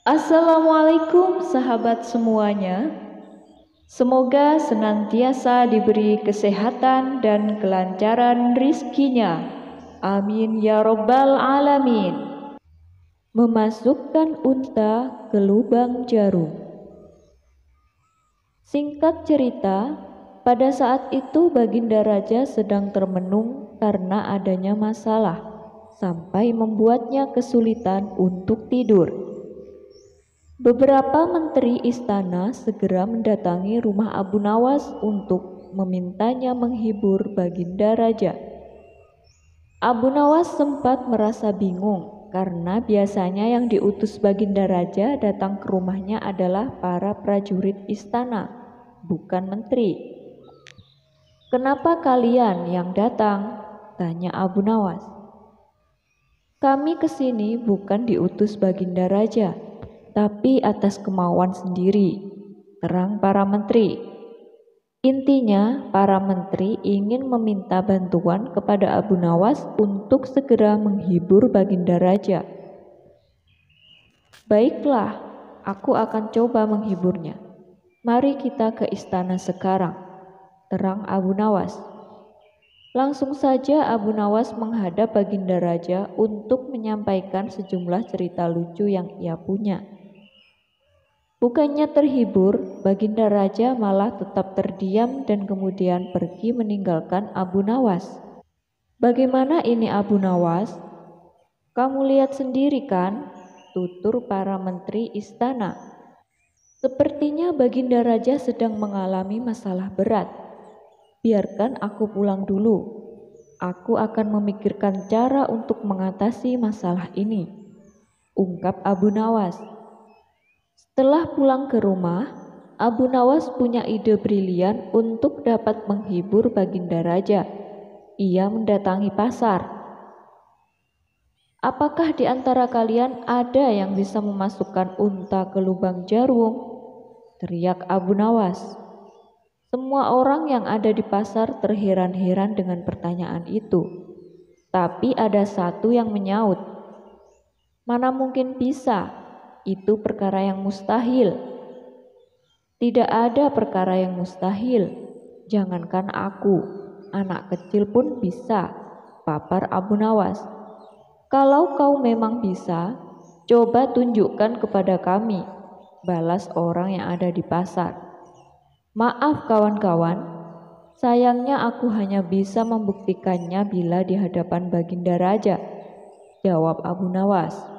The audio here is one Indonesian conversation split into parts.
Assalamualaikum sahabat semuanya. Semoga senantiasa diberi kesehatan dan kelancaran rizkinya. Amin ya robbal alamin. Memasukkan unta ke lubang jarum. Singkat cerita, pada saat itu Baginda Raja sedang termenung karena adanya masalah, sampai membuatnya kesulitan untuk tidur. Beberapa menteri istana segera mendatangi rumah Abu Nawas untuk memintanya menghibur Baginda Raja. Abu Nawas sempat merasa bingung karena biasanya yang diutus Baginda Raja datang ke rumahnya adalah para prajurit istana, bukan menteri. "Kenapa kalian yang datang?" tanya Abu Nawas. "Kami kesini bukan diutus Baginda Raja, tapi atas kemauan sendiri," terang para menteri. Intinya, para menteri ingin meminta bantuan kepada Abu Nawas untuk segera menghibur Baginda Raja. "Baiklah, aku akan coba menghiburnya. Mari kita ke istana sekarang," terang Abu Nawas. Langsung saja Abu Nawas menghadap Baginda Raja untuk menyampaikan sejumlah cerita lucu yang ia punya. Bukannya terhibur, Baginda Raja malah tetap terdiam dan kemudian pergi meninggalkan Abu Nawas. "Bagaimana ini Abu Nawas? Kamu lihat sendiri kan?" tutur para menteri istana. "Sepertinya Baginda Raja sedang mengalami masalah berat. Biarkan aku pulang dulu. Aku akan memikirkan cara untuk mengatasi masalah ini," ungkap Abu Nawas. Setelah pulang ke rumah, Abu Nawas punya ide brilian untuk dapat menghibur Baginda Raja. Ia mendatangi pasar. "Apakah di antara kalian ada yang bisa memasukkan unta ke lubang jarum?" teriak Abu Nawas. Semua orang yang ada di pasar terheran-heran dengan pertanyaan itu. Tapi ada satu yang menyaut, "Mana mungkin bisa? Itu perkara yang mustahil." "Tidak ada perkara yang mustahil. Jangankan aku, anak kecil pun bisa," papar Abu Nawas. "Kalau kau memang bisa, coba tunjukkan kepada kami," balas orang yang ada di pasar. "Maaf kawan-kawan, sayangnya aku hanya bisa membuktikannya bila di hadapan Baginda Raja," jawab Abu Nawas.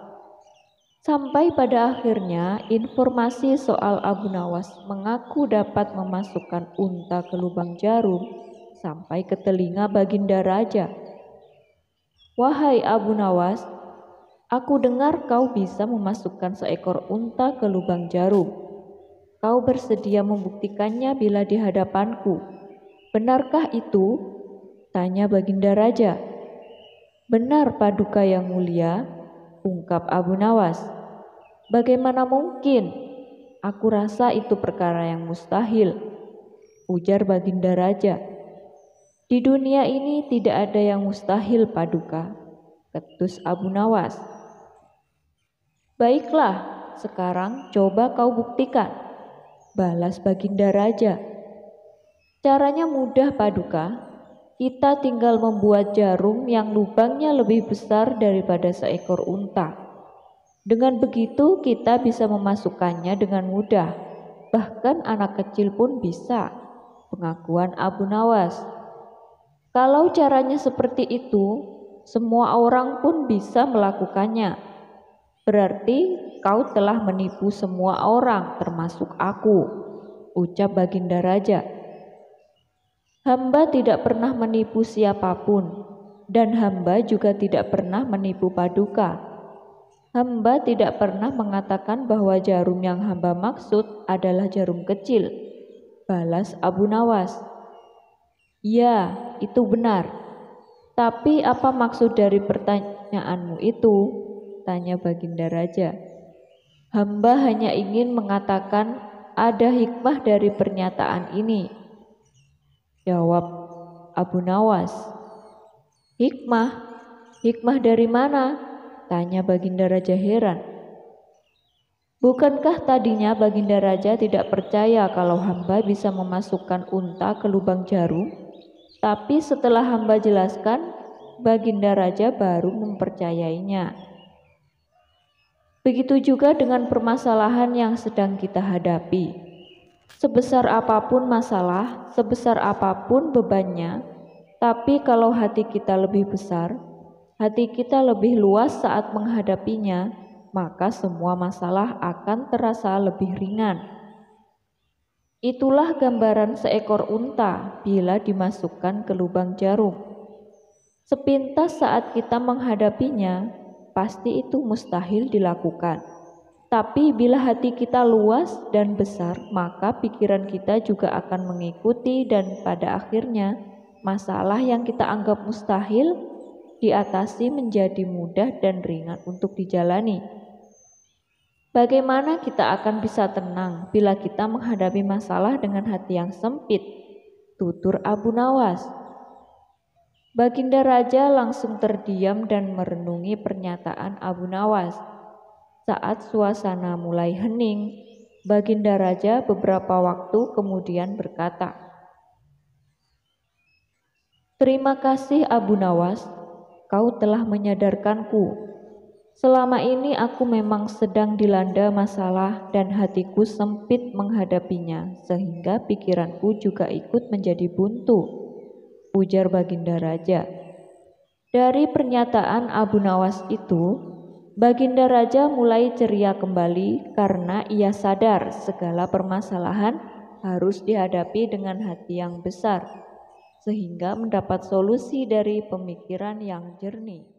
Sampai pada akhirnya informasi soal Abu Nawas mengaku dapat memasukkan unta ke lubang jarum sampai ke telinga Baginda Raja. "Wahai Abu Nawas, aku dengar kau bisa memasukkan seekor unta ke lubang jarum. Kau bersedia membuktikannya bila di hadapanku. Benarkah itu?" tanya Baginda Raja. "Benar Paduka yang mulia," ungkap Abu Nawas. "Bagaimana mungkin? Aku rasa itu perkara yang mustahil," ujar Baginda Raja. "Di dunia ini tidak ada yang mustahil Paduka," ketus Abu Nawas. "Baiklah, sekarang coba kau buktikan," balas Baginda Raja. "Caranya mudah Paduka. Kita tinggal membuat jarum yang lubangnya lebih besar daripada seekor unta. Dengan begitu kita bisa memasukkannya dengan mudah. Bahkan anak kecil pun bisa," pengakuan Abu Nawas. "Kalau caranya seperti itu, semua orang pun bisa melakukannya. Berarti kau telah menipu semua orang termasuk aku," ucap Baginda Raja. "Hamba tidak pernah menipu siapapun, dan hamba juga tidak pernah menipu Paduka. Hamba tidak pernah mengatakan bahwa jarum yang hamba maksud adalah jarum kecil," balas Abu Nawas. "Ya, itu benar. Tapi apa maksud dari pertanyaanmu itu?" tanya Baginda Raja. "Hamba hanya ingin mengatakan ada hikmah dari pernyataan ini," jawab Abu Nawas. "Hikmah? Hikmah dari mana?" tanya Baginda Raja heran. Bukankah tadinya Baginda Raja tidak percaya kalau hamba bisa memasukkan unta ke lubang jarum? Tapi setelah hamba jelaskan, Baginda Raja baru mempercayainya. Begitu juga dengan permasalahan yang sedang kita hadapi. Sebesar apapun masalah, sebesar apapun bebannya, tapi kalau hati kita lebih besar, hati kita lebih luas saat menghadapinya, maka semua masalah akan terasa lebih ringan. Itulah gambaran seekor unta bila dimasukkan ke lubang jarum. Sepintas saat kita menghadapinya, pasti itu mustahil dilakukan. Tapi bila hati kita luas dan besar, maka pikiran kita juga akan mengikuti dan pada akhirnya masalah yang kita anggap mustahil diatasi menjadi mudah dan ringan untuk dijalani. Bagaimana kita akan bisa tenang bila kita menghadapi masalah dengan hati yang sempit? Tutur Abu Nawas. Baginda Raja langsung terdiam dan merenungi pernyataan Abu Nawas. Saat suasana mulai hening, Baginda Raja beberapa waktu kemudian berkata, "Terima kasih Abu Nawas, kau telah menyadarkanku. Selama ini aku memang sedang dilanda masalah dan hatiku sempit menghadapinya, sehingga pikiranku juga ikut menjadi buntu," ujar Baginda Raja. Dari pernyataan Abu Nawas itu, Baginda Raja mulai ceria kembali karena ia sadar segala permasalahan harus dihadapi dengan hati yang besar, sehingga mendapat solusi dari pemikiran yang jernih.